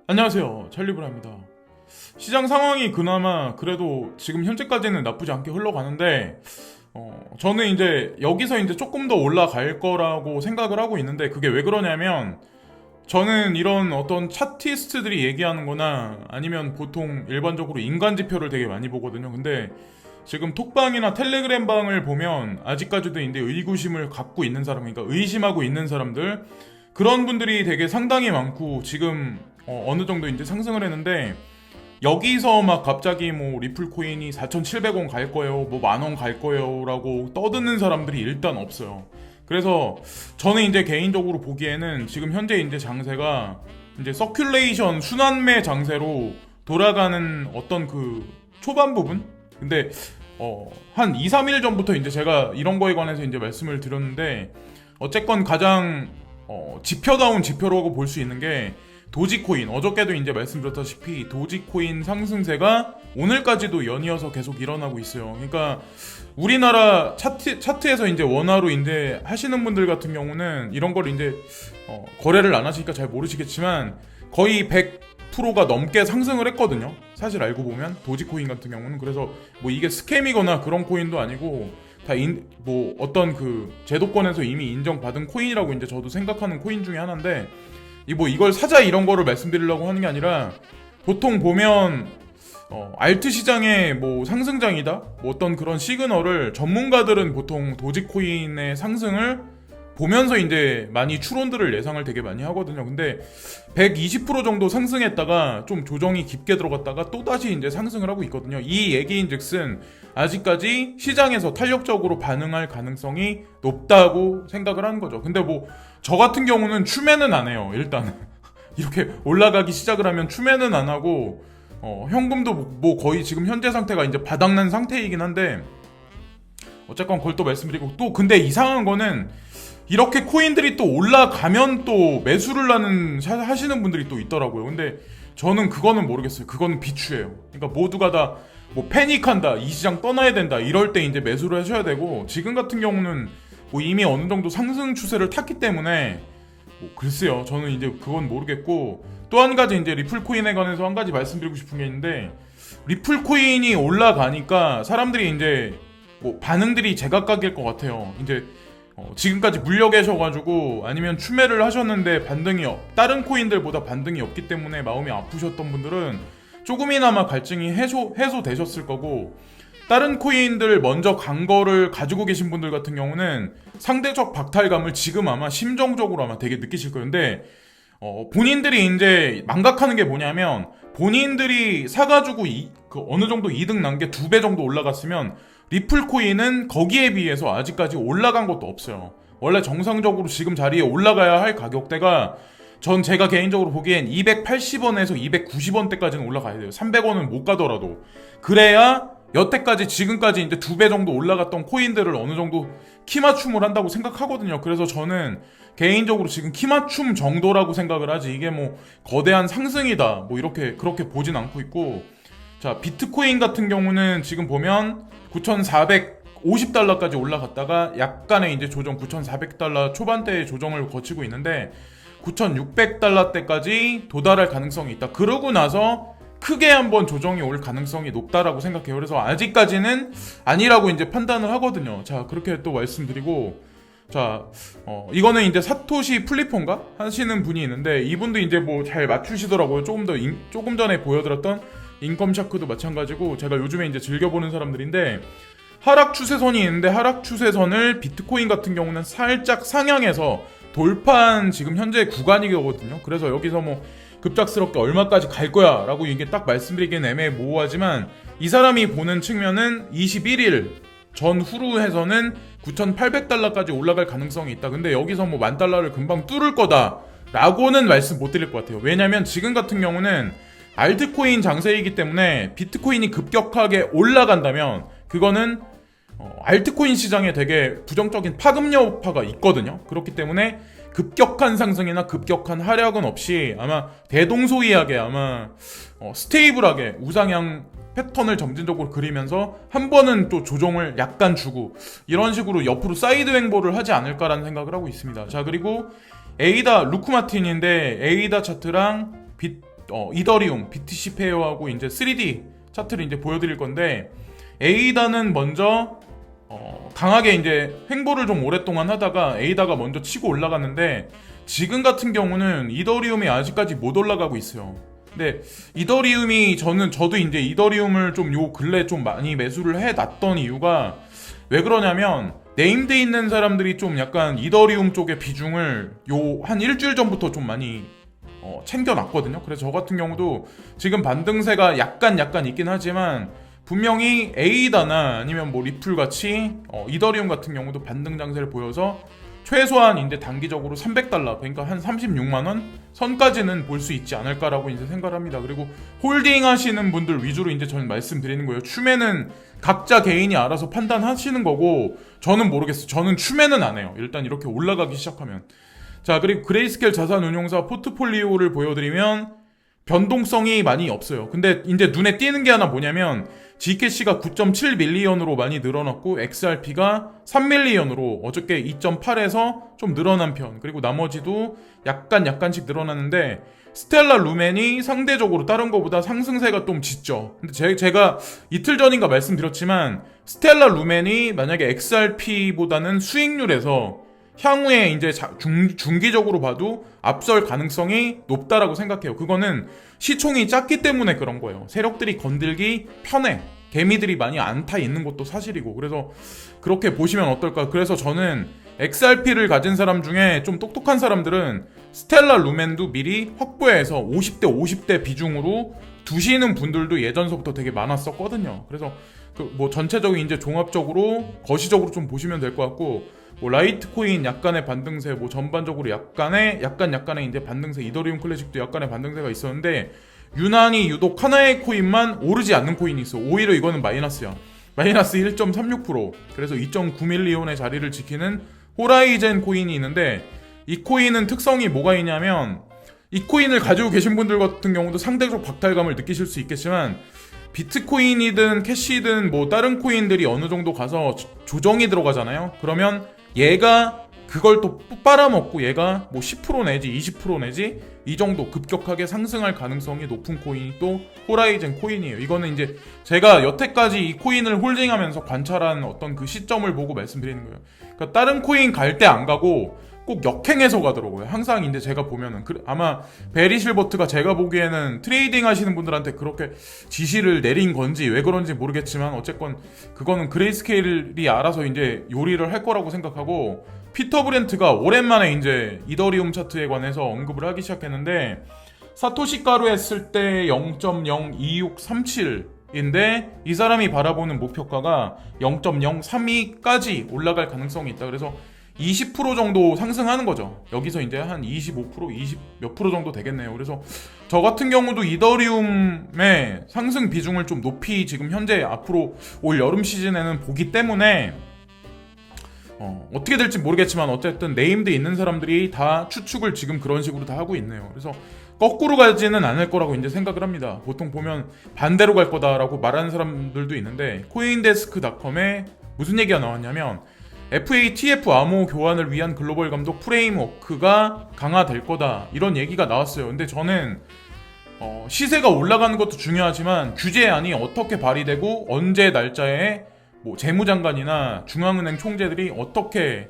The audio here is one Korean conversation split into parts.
안녕하세요, 찰리브라입니다. 시장 상황이 그나마 그래도 지금 현재까지는 나쁘지 않게 흘러가는데, 저는 이제 여기서 이제 조금 더 올라갈 거라고 생각을 하고 있는데, 그게 왜 그러냐면, 저는 이런 어떤 차티스트들이 얘기하는 거나 아니면 보통 일반적으로 인간 지표를 되게 많이 보거든요. 근데 지금 톡방이나 텔레그램 방을 보면 아직까지도 이제 의구심을 갖고 있는 사람, 그러니까 의심하고 있는 사람들, 그런 분들이 되게 상당히 많고 지금 어느 정도 이제 상승을 했는데 여기서 막 갑자기 뭐 리플 코인이 4,700원 갈 거예요, 뭐 10,000원 갈 거예요라고 떠드는 사람들이 일단 없어요. 그래서 저는 이제 개인적으로 보기에는 지금 현재 이제 장세가 이제 서큘레이션 순환매 장세로 돌아가는 어떤 그 초반 부분? 근데 한 2, 3일 전부터 이제 제가 이런 거에 관해서 이제 말씀을 드렸는데 어쨌건 가장 지표다운 지표라고 볼 수 있는 게 도지코인, 어저께도 이제 말씀드렸다시피 도지코인 상승세가 오늘까지도 연이어서 계속 일어나고 있어요. 그러니까 우리나라 차트에서 이제 원화로 이제 하시는 분들 같은 경우는 이런 걸 이제 거래를 안 하시니까 잘 모르시겠지만 거의 100%가 넘게 상승을 했거든요. 사실 알고 보면 도지코인 같은 경우는. 그래서 뭐 이게 스캠이거나 그런 코인도 아니고 다 뭐 어떤 그 제도권에서 이미 인정받은 코인이라고 이제 저도 생각하는 코인 중에 하나인데, 뭐 이걸 사자 이런 거를 말씀드리려고 하는 게 아니라 보통 보면 알트 시장의 뭐 상승장이다, 뭐 어떤 그런 시그널을 전문가들은 보통 도지코인의 상승을 보면서 이제 많이 추론들을 예상을 되게 많이 하거든요. 근데 120% 정도 상승했다가 좀 조정이 깊게 들어갔다가 또 다시 이제 상승을 하고 있거든요. 이 얘기인즉슨 아직까지 시장에서 탄력적으로 반응할 가능성이 높다고 생각을 하는 거죠. 근데 뭐 저 같은 경우는 추매는 안 해요. 일단 이렇게 올라가기 시작을 하면 추매는 안 하고 현금도 뭐 거의 지금 현재 상태가 이제 바닥난 상태이긴 한데, 어쨌건 그걸 또 말씀드리고, 또 근데 이상한 거는 이렇게 코인들이 또 올라가면 또 매수를 하시는 분들이 또 있더라고요. 근데 저는 그거는 모르겠어요. 그거는 비추예요. 그러니까 모두가 다 뭐 패닉한다, 이 시장 떠나야 된다, 이럴 때 이제 매수를 하셔야 되고, 지금 같은 경우는 뭐 이미 어느 정도 상승 추세를 탔기 때문에 뭐 글쎄요. 저는 이제 그건 모르겠고, 또 한 가지 이제 리플 코인에 관해서 한 가지 말씀드리고 싶은 게 있는데, 리플 코인이 올라가니까 사람들이 이제 뭐 반응들이 제각각일 것 같아요. 이제 지금까지 물려 계셔가지고 아니면 추매를 하셨는데 다른 코인들보다 반등이 없기 때문에 마음이 아프셨던 분들은 조금이나마 갈증이 해소되셨을 거고, 다른 코인들 먼저 간 거를 가지고 계신 분들 같은 경우는 상대적 박탈감을 지금 아마 심정적으로 아마 되게 느끼실 거예요. 근데 본인들이 이제 망각하는 게 뭐냐면, 본인들이 사가지고 그 어느 정도 이득 난 게 2배 정도 올라갔으면 리플 코인은 거기에 비해서 아직까지 올라간 것도 없어요. 원래 정상적으로 지금 자리에 올라가야 할 가격대가, 제가 개인적으로 보기엔 280원에서 290원대까지는 올라가야 돼요. 300원은 못 가더라도. 그래야 여태까지 지금까지 이제 2배 정도 올라갔던 코인들을 어느 정도 키맞춤을 한다고 생각하거든요. 그래서 저는 개인적으로 지금 키맞춤 정도라고 생각을 하지, 이게 뭐 거대한 상승이다 뭐 이렇게 그렇게 보진 않고 있고, 자, 비트코인 같은 경우는 지금 보면 9,450달러까지 올라갔다가 약간의 이제 조정, 9,400달러 초반대의 조정을 거치고 있는데 9,600달러대까지 도달할 가능성이 있다. 그러고 나서 크게 한번 조정이 올 가능성이 높다라고 생각해요. 그래서 아직까지는 아니라고 이제 판단을 하거든요. 자, 그렇게 또 말씀드리고, 자, 이거는 이제 사토시 플리폰가 하시는 분이 있는데, 이분도 이제 뭐 잘 맞추시더라고요. 조금 전에 보여드렸던 인컴 샤크도 마찬가지고, 제가 요즘에 이제 즐겨보는 사람들인데, 하락 추세선이 있는데 하락 추세선을 비트코인 같은 경우는 살짝 상향해서 돌파한 지금 현재 구간이거든요. 그래서 여기서 뭐 급작스럽게 얼마까지 갈 거야 라고 이게 딱 말씀드리기는 애매모호하지만, 이 사람이 보는 측면은 21일 전후로 해서는 9,800달러까지 올라갈 가능성이 있다. 근데 여기서 뭐 10,000달러를 금방 뚫을 거다 라고는 말씀 못 드릴 것 같아요. 왜냐면 지금 같은 경우는 알트코인 장세이기 때문에 비트코인이 급격하게 올라간다면 그거는 알트코인 시장에 되게 부정적인 파급 여파가 있거든요. 그렇기 때문에 급격한 상승이나 급격한 하락은 없이 아마 대동소이하게 아마 스테이블하게 우상향 패턴을 점진적으로 그리면서 한 번은 또 조정을 약간 주고 이런 식으로 옆으로 사이드 횡보를 하지 않을까라는 생각을 하고 있습니다. 자, 그리고 에이다 루크마틴인데 에이다 차트랑 이더리움, BTC 페어하고 이제 3D 차트를 이제 보여드릴 건데, 에이다는 먼저 강하게 이제 횡보를 좀 오랫동안 하다가 에이다가 먼저 치고 올라갔는데, 지금 같은 경우는 이더리움이 아직까지 못 올라가고 있어요. 근데 이더리움이 저도 이제 이더리움을 좀 요 근래 좀 많이 매수를 해놨던 이유가 왜 그러냐면, 네임드 있는 사람들이 좀 약간 이더리움 쪽의 비중을 요 한 일주일 전부터 좀 많이 챙겨놨거든요. 그래서 저 같은 경우도 지금 반등세가 약간 있긴 하지만, 분명히 에이다나 아니면 뭐 리플 같이 이더리움 같은 경우도 반등 장세를 보여서 최소한 이제 단기적으로 300달러, 그러니까 한 36만 원 선까지는 볼 수 있지 않을까라고 이제 생각을 합니다. 그리고 홀딩 하시는 분들 위주로 이제 저는 말씀드리는 거예요. 추매는 각자 개인이 알아서 판단하시는 거고, 저는 모르겠어요. 저는 추매는 안 해요. 일단 이렇게 올라가기 시작하면. 자, 그리고 그레이스케일 자산운용사 포트폴리오를 보여드리면 변동성이 많이 없어요. 근데 이제 눈에 띄는 게 하나 뭐냐면, GCash가 9.7 밀리언으로 많이 늘어났고, XRP가 3 밀리언으로 어저께 2.8에서 좀 늘어난 편. 그리고 나머지도 약간씩 늘어났는데, 스텔라 루멘이 상대적으로 다른 거보다 상승세가 좀 짙죠. 근데 제가 이틀 전인가 말씀드렸지만, 스텔라 루멘이 만약에 XRP보다는 수익률에서 향후에 이제 중기적으로 봐도 앞설 가능성이 높다라고 생각해요. 그거는 시총이 작기 때문에 그런 거예요. 세력들이 건들기 편해. 개미들이 많이 안 타 있는 것도 사실이고. 그래서 그렇게 보시면 어떨까. 그래서 저는 XRP를 가진 사람 중에 좀 똑똑한 사람들은 스텔라 루멘도 미리 확보해서 50대 비중으로 두시는 분들도 예전서부터 되게 많았었거든요. 그래서 뭐 전체적인 이제 종합적으로 거시적으로 좀 보시면 될 것 같고, 뭐 라이트코인 약간의 반등세, 뭐 전반적으로 약간의 이제 반등세, 이더리움 클래식도 약간의 반등세가 있었는데, 유난히 유독 하나의 코인만 오르지 않는 코인이 있어. 오히려 이거는 마이너스야. 마이너스 1.36%. 그래서 2.9밀리온의 자리를 지키는 호라이젠 코인이 있는데, 이 코인은 특성이 뭐가 있냐면, 이 코인을 가지고 계신 분들 같은 경우도 상대적 박탈감을 느끼실 수 있겠지만, 비트코인이든 캐시든 뭐 다른 코인들이 어느 정도 가서 조정이 들어가잖아요. 그러면 얘가 그걸 또 빨아먹고 얘가 뭐 10% 내지 20% 내지 이 정도 급격하게 상승할 가능성이 높은 코인이 또 호라이젠 코인이에요. 이거는 이제 제가 여태까지 이 코인을 홀딩하면서 관찰한 어떤 그 시점을 보고 말씀드리는 거예요. 그러니까 다른 코인 갈 때 안 가고 꼭 역행해서 가더라고요. 항상 이제 제가 보면은 아마 베리 실버트가 제가 보기에는 트레이딩 하시는 분들한테 그렇게 지시를 내린 건지 왜 그런지 모르겠지만, 어쨌건 그거는 그레이스케일이 알아서 이제 요리를 할 거라고 생각하고, 피터 브렌트가 오랜만에 이제 이더리움 차트에 관해서 언급을 하기 시작했는데, 사토시 가루 했을 때 0.02637 인데 이 사람이 바라보는 목표가가 0.032까지 올라갈 가능성이 있다. 그래서 20% 정도 상승하는 거죠. 여기서 이제 한 25%, 20 몇 프로 정도 되겠네요. 그래서 저 같은 경우도 이더리움의 상승 비중을 좀 높이 지금 현재 앞으로 올 여름 시즌에는 보기 때문에 어떻게 될지 모르겠지만, 어쨌든 네임드 있는 사람들이 다 추측을 지금 그런 식으로 다 하고 있네요. 그래서 거꾸로 가지는 않을 거라고 이제 생각을 합니다. 보통 보면 반대로 갈 거다라고 말하는 사람들도 있는데, 코인데스크닷컴에 무슨 얘기가 나왔냐면, FATF 암호 교환을 위한 글로벌 감독 프레임워크가 강화될 거다, 이런 얘기가 나왔어요. 근데 저는 시세가 올라가는 것도 중요하지만 규제안이 어떻게 발의되고 언제 날짜에 뭐 재무장관이나 중앙은행 총재들이 어떻게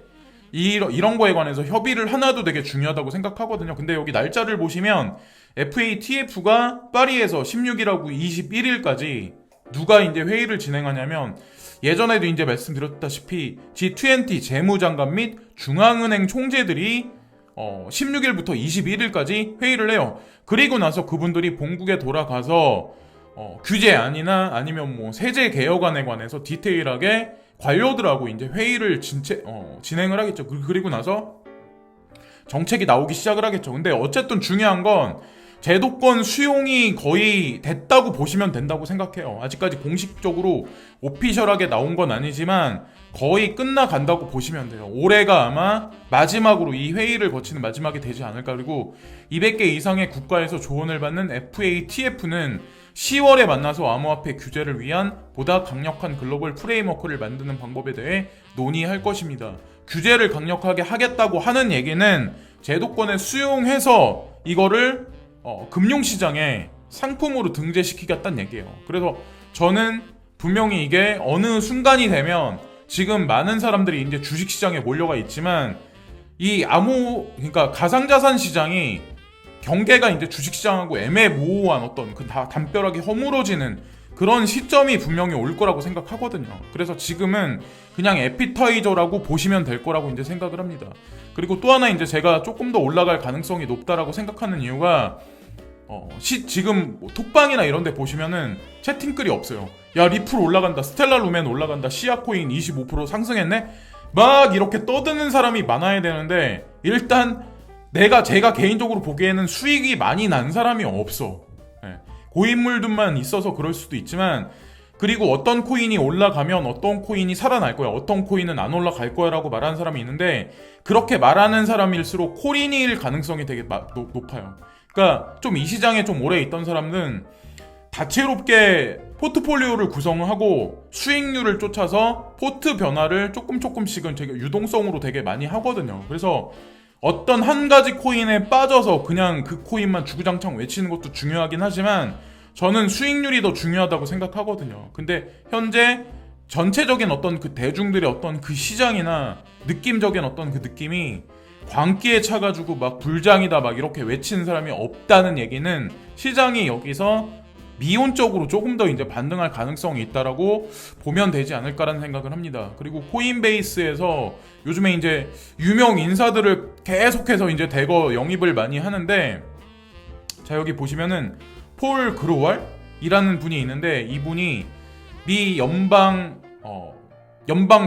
이런 거에 관해서 협의를 하나도 되게 중요하다고 생각하거든요. 근데 여기 날짜를 보시면 FATF가 파리에서 16일하고 21일까지 누가 이제 회의를 진행하냐면, 예전에도 이제 말씀드렸다시피 G20 재무장관 및 중앙은행 총재들이 16일부터 21일까지 회의를 해요. 그리고 나서 그분들이 본국에 돌아가서 규제안이나 아니면 뭐 세제 개혁안에 관해서 디테일하게 관료들하고 이제 회의를 진행을 하겠죠. 그리고 나서 정책이 나오기 시작을 하겠죠. 근데 어쨌든 중요한 건 제도권 수용이 거의 됐다고 보시면 된다고 생각해요. 아직까지 공식적으로 오피셜하게 나온 건 아니지만 거의 끝나간다고 보시면 돼요. 올해가 아마 마지막으로 이 회의를 거치는 마지막이 되지 않을까. 그리고 200개 이상의 국가에서 조언을 받는 FATF는 10월에 만나서 암호화폐 규제를 위한 보다 강력한 글로벌 프레임워크를 만드는 방법에 대해 논의할 것입니다. 규제를 강력하게 하겠다고 하는 얘기는 제도권에 수용해서 이거를 금융시장에 상품으로 등재시키겠다는 얘기예요. 그래서 저는 분명히 이게 어느 순간이 되면 지금 많은 사람들이 이제 주식시장에 몰려가 있지만 그러니까 가상자산 시장이 경계가 이제 주식시장하고 애매모호한 어떤 그 다 담벼락이 허물어지는 그런 시점이 분명히 올 거라고 생각하거든요. 그래서 지금은 그냥 에피타이저라고 보시면 될 거라고 이제 생각을 합니다. 그리고 또 하나 이제 제가 조금 더 올라갈 가능성이 높다라고 생각하는 이유가 지금 뭐 톡방이나 이런 데 보시면은 채팅글이 없어요. 야, 리플 올라간다, 스텔라 루멘 올라간다, 시아코인 25% 상승했네? 막 이렇게 떠드는 사람이 많아야 되는데 일단 제가 개인적으로 보기에는 수익이 많이 난 사람이 없어. 고인물들만 있어서 그럴 수도 있지만, 그리고 어떤 코인이 올라가면 어떤 코인이 살아날 거야, 어떤 코인은 안 올라갈 거야 라고 말하는 사람이 있는데, 그렇게 말하는 사람일수록 코인일 가능성이 되게 높아요. 그러니까 좀 이 시장에 좀 오래 있던 사람은 다채롭게 포트폴리오를 구성하고 수익률을 쫓아서 포트 변화를 조금씩은 되게 유동성으로 되게 많이 하거든요. 그래서 어떤 한 가지 코인에 빠져서 그냥 그 코인만 주구장창 외치는 것도 중요하긴 하지만 저는 수익률이 더 중요하다고 생각하거든요. 근데 현재 전체적인 어떤 그 대중들의 어떤 그 시장이나 느낌적인 어떤 그 느낌이 광기에 차가지고 막 불장이다 막 이렇게 외치는 사람이 없다는 얘기는 시장이 여기서 미온적으로 조금 더 이제 반등할 가능성이 있다라고 보면 되지 않을까라는 생각을 합니다. 그리고 코인베이스에서 요즘에 이제 유명 인사들을 계속해서 이제 대거 영입을 많이 하는데, 자, 여기 보시면은 폴 그로왈이라는 분이 있는데, 이분이 미 연방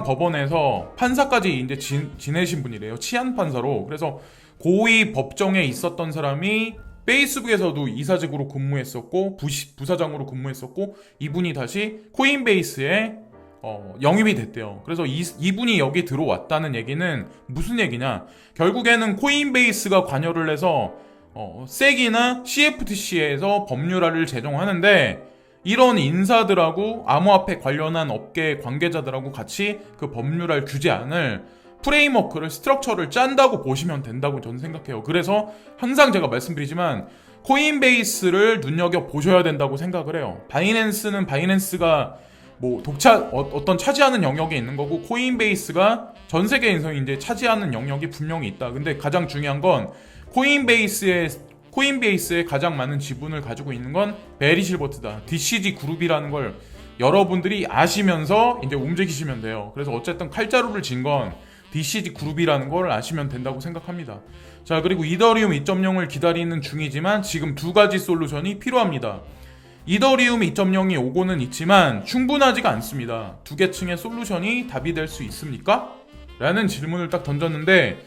법원에서 판사까지 이제 지내신 분이래요. 치안 판사로. 그래서 고위 법정에 있었던 사람이 페이스북에서도 이사직으로 근무했었고 부사장으로 근무했었고, 이분이 다시 코인베이스에 영입이 됐대요. 그래서 이분이 여기 들어왔다는 얘기는 무슨 얘기냐, 결국에는 코인베이스가 관여를 해서 SEC이나 CFTC에서 법률화를 제정하는데, 이런 인사들하고 암호화폐 관련한 업계 관계자들하고 같이 그 법률화를 규제안을 프레임워크를 스트럭처를 짠다고 보시면 된다고 저는 생각해요. 그래서 항상 제가 말씀드리지만 코인베이스를 눈여겨 보셔야 된다고 생각을 해요. 바이낸스는 바이낸스가 뭐 어떤 차지하는 영역이 있는 거고, 코인베이스가 전 세계에서 이제 차지하는 영역이 분명히 있다. 근데 가장 중요한 건 코인베이스에 가장 많은 지분을 가지고 있는 건 베리 실버트다. DCG 그룹이라는 걸 여러분들이 아시면서 이제 움직이시면 돼요. 그래서 어쨌든 칼자루를 진 건 DCG 그룹이라는 걸 아시면 된다고 생각합니다. 자, 그리고 이더리움 2.0을 기다리는 중이지만 지금 두 가지 솔루션이 필요합니다. 이더리움 2.0이 오고는 있지만 충분하지가 않습니다. 두 계층의 솔루션이 답이 될 수 있습니까? 라는 질문을 딱 던졌는데,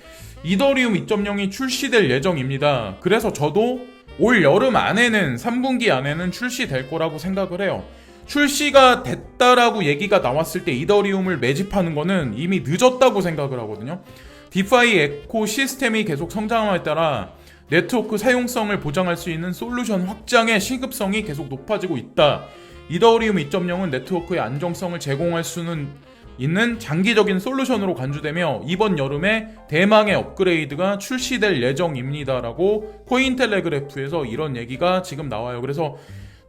이더리움 2.0이 출시될 예정입니다. 그래서 저도 올 여름 안에는 3분기 안에는 출시될 거라고 생각을 해요. 출시가 됐다라고 얘기가 나왔을 때 이더리움을 매집하는 거는 이미 늦었다고 생각을 하거든요. 디파이 에코시스템이 계속 성장함에 따라 네트워크 사용성을 보장할 수 있는 솔루션 확장의 시급성이 계속 높아지고 있다. 이더리움 2.0은 네트워크의 안정성을 제공할 수는 있는 장기적인 솔루션으로 간주되며 이번 여름에 대망의 업그레이드가 출시될 예정입니다라고 코인텔레그래프에서 이런 얘기가 지금 나와요. 그래서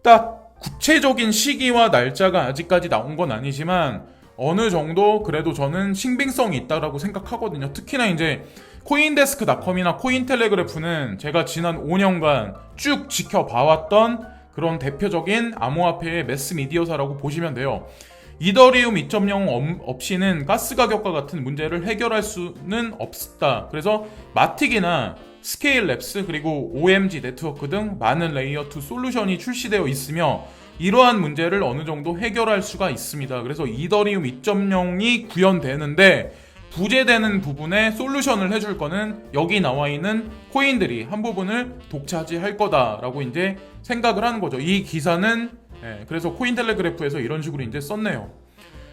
딱 구체적인 시기와 날짜가 아직까지 나온 건 아니지만 어느 정도 그래도 저는 신빙성이 있다라고 생각하거든요. 특히나 이제 코인데스크닷컴이나 코인텔레그래프는 제가 지난 5년간 쭉 지켜봐왔던 그런 대표적인 암호화폐의 매스미디어사라고 보시면 돼요. 이더리움 2.0 없이는 가스 가격과 같은 문제를 해결할 수는 없다. 그래서 마틱이나 스케일랩스 그리고 OMG 네트워크 등 많은 레이어2 솔루션이 출시되어 있으며 이러한 문제를 어느 정도 해결할 수가 있습니다. 그래서 이더리움 2.0이 구현되는데 부재되는 부분에 솔루션을 해줄 거는 여기 나와 있는 코인들이 한 부분을 독차지할 거다라고 이제 생각을 하는 거죠. 이 기사는 그래서 코인텔레그래프에서 이런 식으로 이제 썼네요.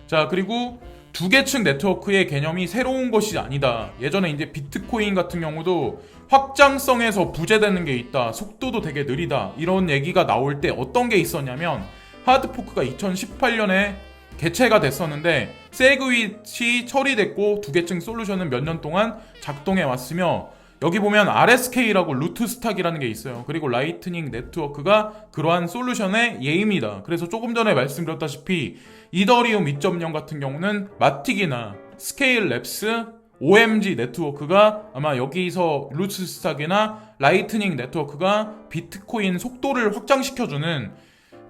자, 그리고 두 계층 네트워크의 개념이 새로운 것이 아니다. 예전에 이제 비트코인 같은 경우도 확장성에서 부재되는 게 있다. 속도도 되게 느리다. 이런 얘기가 나올 때 어떤 게 있었냐면 하드포크가 2018년에 개최가 됐었는데 세그윗이 처리됐고 두 계층 솔루션은 몇 년 동안 작동해 왔으며 여기 보면 RSK라고 루트스탁이라는 게 있어요. 그리고 라이트닝 네트워크가 그러한 솔루션의 예입니다. 그래서 조금 전에 말씀드렸다시피 이더리움 2.0 같은 경우는 마틱이나 스케일 랩스, OMG 네트워크가 아마 여기서 루트스탁이나 라이트닝 네트워크가 비트코인 속도를 확장시켜주는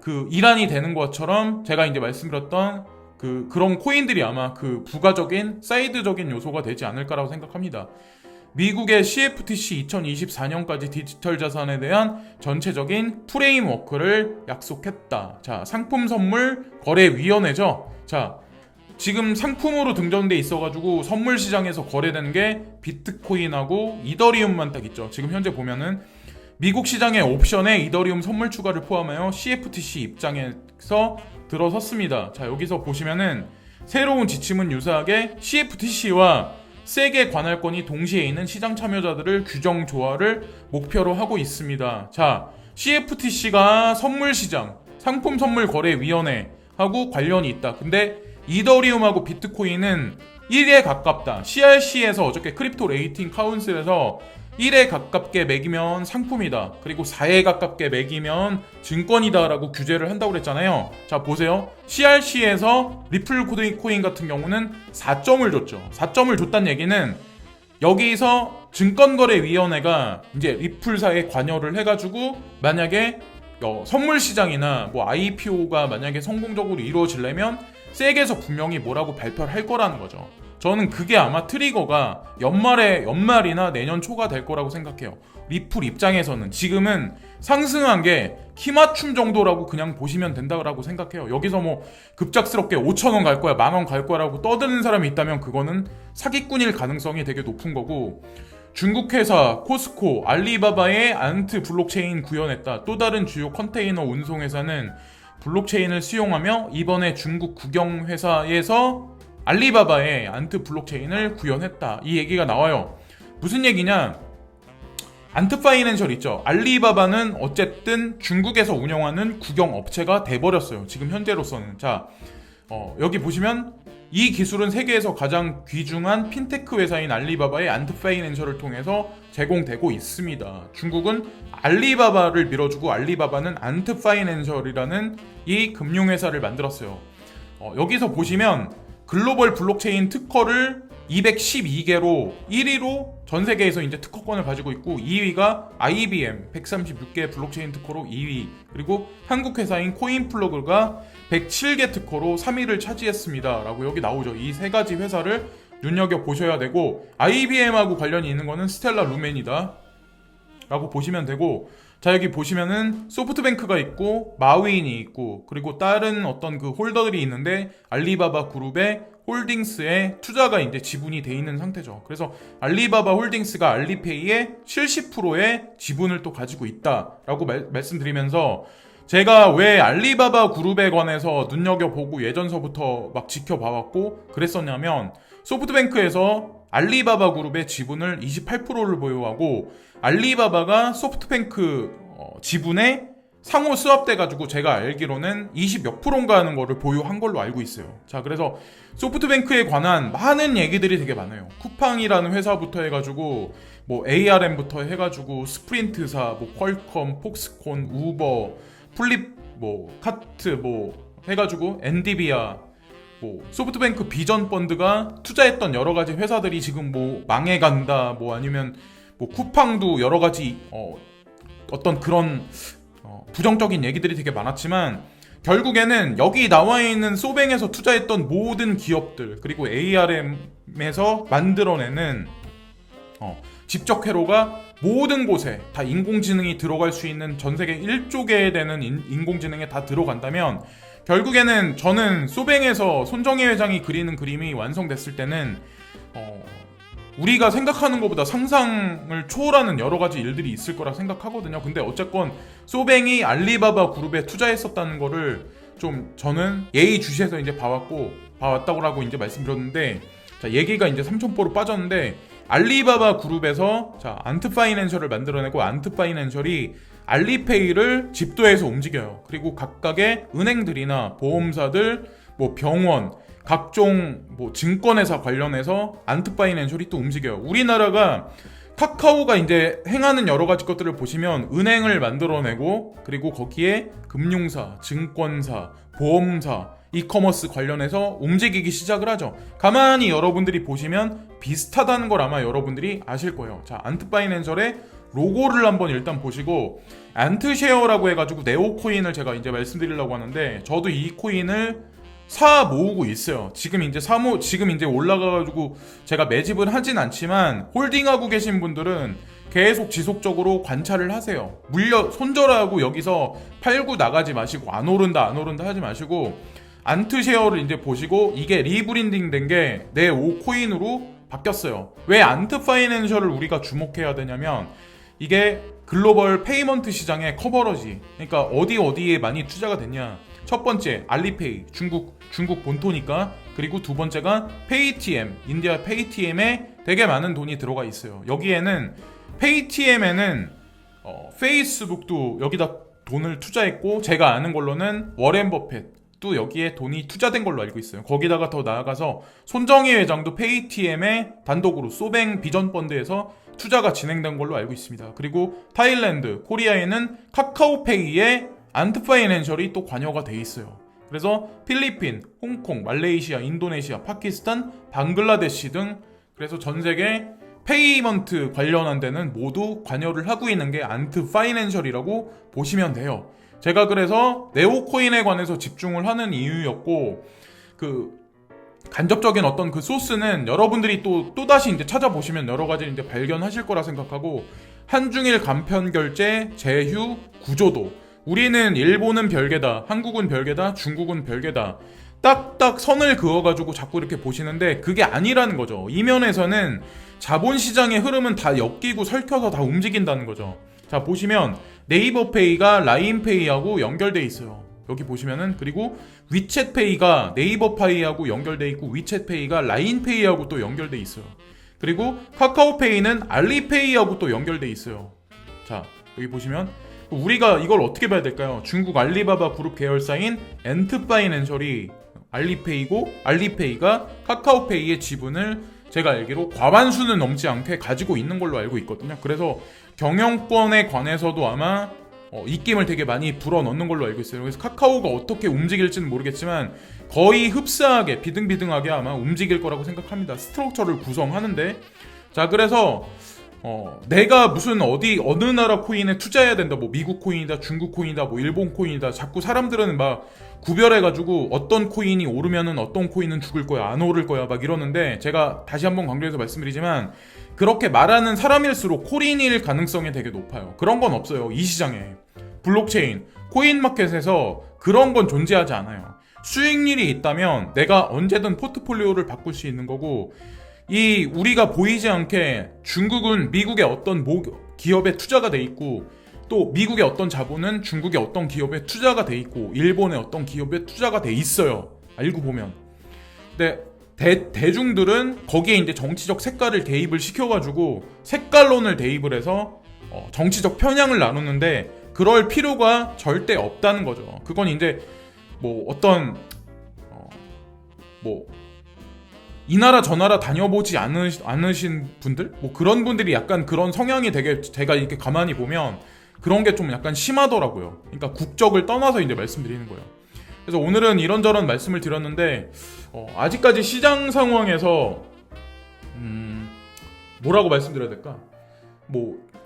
그 일환이 되는 것처럼 제가 이제 말씀드렸던 그런 코인들이 아마 그 부가적인 사이드적인 요소가 되지 않을까라고 생각합니다. 미국의 CFTC 2024년까지 디지털 자산에 대한 전체적인 프레임워크를 약속했다. 자, 상품 선물 거래위원회죠. 자, 지금 상품으로 등장돼 있어가지고 선물 시장에서 거래되는 게 비트코인하고 이더리움만 딱 있죠. 지금 현재 보면은 미국 시장의 옵션에 이더리움 선물 추가를 포함하여 CFTC 입장에서 들어섰습니다. 자, 여기서 보시면은 새로운 지침은 유사하게 CFTC와 세계 관할권이 동시에 있는 시장 참여자들을 규정 조화를 목표로 하고 있습니다. 자, CFTC가 선물 시장, 상품 선물 거래 위원회하고 관련이 있다. 근데 이더리움하고 비트코인은 1에 가깝다. CRC에서 어저께 크립토 레이팅 카운슬에서 1에 가깝게 매기면 상품이다. 그리고 4에 가깝게 매기면 증권이다 라고 규제를 한다고 그랬잖아요. 자, 보세요. CRC에서 리플 코인 같은 경우는 4점을 줬죠. 4점을 줬다는 얘기는 여기서 증권거래위원회가 이제 리플사에 관여를 해가지고 만약에 선물 시장이나 뭐 IPO가 만약에 성공적으로 이루어지려면 세계에서 분명히 뭐라고 발표를 할 거라는 거죠. 저는 그게 아마 트리거가 연말이나 내년 초가 될 거라고 생각해요. 리플 입장에서는 지금은 상승한 게 키맞춤 정도라고 그냥 보시면 된다고 생각해요. 여기서 뭐 급작스럽게 5,000원 갈 거야, 10,000원 갈 거라고 떠드는 사람이 있다면 그거는 사기꾼일 가능성이 되게 높은 거고, 중국 회사 코스코, 알리바바의 안트 블록체인 구현했다. 또 다른 주요 컨테이너 운송 회사는 블록체인을 수용하며 이번에 중국 국영 회사에서 알리바바의 안트 블록체인을 구현했다. 이 얘기가 나와요. 무슨 얘기냐? 안트 파이낸셜 있죠. 알리바바는 어쨌든 중국에서 운영하는 국영 업체가 돼버렸어요. 지금 현재로서는. 자, 여기 보시면 이 기술은 세계에서 가장 귀중한 핀테크 회사인 알리바바의 안트 파이낸셜을 통해서 제공되고 있습니다. 중국은 알리바바를 밀어주고 알리바바는 안트 파이낸셜이라는 이 금융회사를 만들었어요. 여기서 보시면 글로벌 블록체인 특허를 212개로 1위로 전 세계에서 이제 특허권을 가지고 있고, 2위가 IBM 136개 블록체인 특허로 2위, 그리고 한국 회사인 코인플러그가 107개 특허로 3위를 차지했습니다 라고 여기 나오죠. 이 세 가지 회사를 눈여겨보셔야 되고, IBM하고 관련이 있는 거는 스텔라 루멘이다 라고 보시면 되고, 자, 여기 보시면은 소프트뱅크가 있고 마윈이 있고, 그리고 다른 어떤 그 홀더들이 있는데 알리바바 그룹의 홀딩스에 투자가 이제 지분이 돼 있는 상태죠. 그래서 알리바바 홀딩스가 알리페이의 70%의 지분을 또 가지고 있다라고 말씀드리면서, 제가 왜 알리바바 그룹에 관해서 눈여겨보고 예전서부터 막 지켜봐왔고 그랬었냐면, 소프트뱅크에서 알리바바 그룹의 지분을 28%를 보유하고 알리바바가 소프트뱅크 지분에 상호 스왑돼가지고 제가 알기로는 20몇 프로인가 하는 거를 보유한 걸로 알고 있어요. 자, 그래서 소프트뱅크에 관한 많은 얘기들이 되게 많아요. 쿠팡이라는 회사부터 해가지고 뭐 ARM부터 해가지고 스프린트사, 뭐 퀄컴, 폭스콘, 우버, 플립, 뭐 카트, 뭐 해가지고 엔디비아, 뭐 소프트뱅크 비전 펀드가 투자했던 여러 가지 회사들이 지금 뭐 망해간다, 뭐 아니면 뭐 쿠팡도 여러 가지 어떤 그런 부정적인 얘기들이 되게 많았지만, 결국에는 여기 나와 있는 소뱅에서 투자했던 모든 기업들, 그리고 ARM에서 만들어내는 집적 회로가 모든 곳에 다 인공지능이 들어갈 수 있는 전 세계 1조 개 되는 인공지능에 다 들어간다면, 결국에는 저는 소뱅에서 손정희 회장이 그리는 그림이 완성됐을 때는 우리가 생각하는 것보다 상상을 초월하는 여러 가지 일들이 있을 거라 생각하거든요. 근데 어쨌건 소뱅이 알리바바 그룹에 투자했었다는 거를 좀 저는 예의주시해서 이제 봐왔다고 이제 말씀드렸는데, 자, 얘기가 이제 삼천포로 빠졌는데, 알리바바 그룹에서 자, 안트 파이낸셜을 만들어내고 안트 파이낸셜이 알리페이를 집도해서 움직여요. 그리고 각각의 은행들이나 보험사들, 뭐 병원, 각종 뭐 증권회사 관련해서 안트 파이낸셜이 또 움직여요. 우리나라가 카카오가 이제 행하는 여러 가지 것들을 보시면 은행을 만들어내고 그리고 거기에 금융사, 증권사, 보험사, 이커머스 관련해서 움직이기 시작을 하죠. 가만히 여러분들이 보시면 비슷하다는 걸 아마 여러분들이 아실 거예요. 자, 안트파이낸셜의 로고를 한번 일단 보시고 안트쉐어라고 해가지고 네오코인을 제가 이제 말씀드리려고 하는데 저도 이 코인을 사 모으고 있어요. 지금 이제 올라가가지고 제가 매집을 하진 않지만 홀딩하고 계신 분들은 계속 지속적으로 관찰을 하세요. 손절하고 여기서 팔고 나가지 마시고 안 오른다 하지 마시고 안트쉐어를 이제 보시고 이게 리브랜딩 된 게 내 5코인으로 바뀌었어요. 왜 안트파이낸셜을 우리가 주목해야 되냐면 이게 글로벌 페이먼트 시장의 커버러지, 그러니까 어디에 많이 투자가 됐냐. 첫 번째 알리페이, 중국 본토니까. 그리고 두 번째가 페이티엠, 인디아 페이티엠에 되게 많은 돈이 들어가 있어요. 여기에는 페이티엠에는 페이스북도 여기다 돈을 투자했고 제가 아는 걸로는 워렌 버핏도 여기에 돈이 투자된 걸로 알고 있어요. 거기다가 더 나아가서 손정희 회장도 페이티엠에 단독으로 소뱅 비전 펀드에서 투자가 진행된 걸로 알고 있습니다. 그리고 타일랜드, 코리아에는 카카오페이에 안트파이낸셜이 또 관여가 돼 있어요. 그래서 필리핀, 홍콩, 말레이시아, 인도네시아, 파키스탄, 방글라데시 등 그래서 전 세계 페이먼트 관련한 데는 모두 관여를 하고 있는 게 안트파이낸셜이라고 보시면 돼요. 제가 그래서 네오코인에 관해서 집중을 하는 이유였고 간접적인 어떤 그 소스는 여러분들이 또다시 이제 찾아보시면 여러 가지 이제 발견하실 거라 생각하고 한중일 간편 결제, 제휴, 구조도 우리는 일본은 별개다, 한국은 별개다, 중국은 별개다. 딱딱 선을 그어가지고 자꾸 이렇게 보시는데 그게 아니라는 거죠. 이면에서는 자본시장의 흐름은 다 엮이고 설켜서 다 움직인다는 거죠. 자, 보시면 네이버페이가 라인페이하고 연결돼 있어요. 여기 보시면은. 그리고 위챗페이가 네이버페이하고 연결돼 있고 위챗페이가 라인페이하고 또 연결돼 있어요. 그리고 카카오페이는 알리페이하고 또 연결돼 있어요. 자, 여기 보시면 우리가 이걸 어떻게 봐야 될까요? 중국 알리바바 그룹 계열사인 엔트파이낸셜이 알리페이고 알리페이가 카카오페이의 지분을 제가 알기로 과반수는 넘지 않게 가지고 있는 걸로 알고 있거든요. 그래서 경영권에 관해서도 아마 입김을 되게 많이 불어넣는 걸로 알고 있어요. 그래서 카카오가 어떻게 움직일지는 모르겠지만 거의 흡사하게 비등비등하게 아마 움직일 거라고 생각합니다. 스트럭처를 구성하는데. 자, 그래서 내가 무슨 어느 나라 코인에 투자해야 된다, 뭐 미국 코인이다, 중국 코인이다, 뭐 일본 코인이다, 자꾸 사람들은 막 구별해가지고 어떤 코인이 오르면은 어떤 코인은 죽을 거야, 안 오를 거야 막 이러는데 제가 다시 한번 강조해서 말씀드리지만 그렇게 말하는 사람일수록 코인일 가능성이 되게 높아요. 그런 건 없어요. 이 시장에 블록체인, 코인마켓에서 그런 건 존재하지 않아요. 수익률이 있다면 내가 언제든 포트폴리오를 바꿀 수 있는 거고 우리가 보이지 않게 중국은 미국의 어떤 기업에 투자가 돼 있고 또 미국의 어떤 자본은 중국의 어떤 기업에 투자가 돼 있고 일본의 어떤 기업에 투자가 돼 있어요. 알고 보면. 근데 대중들은 거기에 이제 정치적 색깔을 대입을 시켜가지고 색깔론을 대입을 해서 정치적 편향을 나누는데 그럴 필요가 절대 없다는 거죠. 그건 이제 뭐 어떤 이 나라 저 나라 다녀보지 않으신 분들? 뭐 그런 분들이 약간 그런 성향이 되게 제가 이렇게 가만히 보면 그런 게 좀 약간 심하더라고요. 그러니까 국적을 떠나서 이제 말씀드리는 거예요. 그래서 오늘은 이런저런 말씀을 드렸는데 아직까지 시장 상황에서 뭐라고 말씀드려야 될까?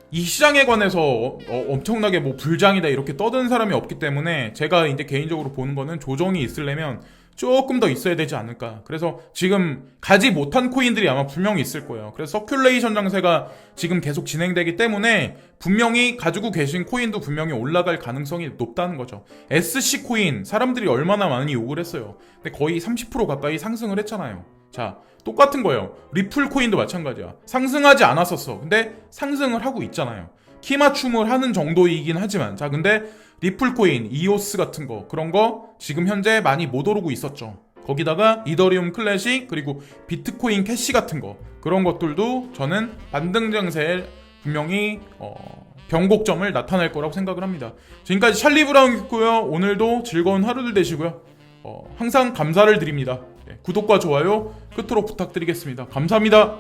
이 시장에 관해서 엄청나게 불장이다 이렇게 떠드는 사람이 없기 때문에 제가 이제 개인적으로 보는 거는 조정이 있으려면 조금 더 있어야 되지 않을까. 그래서 지금 가지 못한 코인들이 아마 분명히 있을 거예요. 그래서 서큘레이션 장세가 지금 계속 진행되기 때문에 분명히 가지고 계신 코인도 분명히 올라갈 가능성이 높다는 거죠. SC 코인 사람들이 얼마나 많이 욕을 했어요. 근데 거의 30% 가까이 상승을 했잖아요. 자, 똑같은 거예요. 리플 코인도 마찬가지야. 상승하지 않았었어. 근데 상승을 하고 있잖아요. 키 맞춤을 하는 정도이긴 하지만 자, 근데 리플 코인, 이오스 같은 거 그런 거 지금 현재 많이 못 오르고 있었죠. 거기다가 이더리움 클래식 그리고 비트코인 캐시 같은 거 그런 것들도 저는 반등 장세에 분명히 변곡점을 나타낼 거라고 생각을 합니다. 지금까지 찰리 브라운이었고요. 오늘도 즐거운 하루들 되시고요. 항상 감사를 드립니다. 구독과 좋아요 끝으로 부탁드리겠습니다. 감사합니다.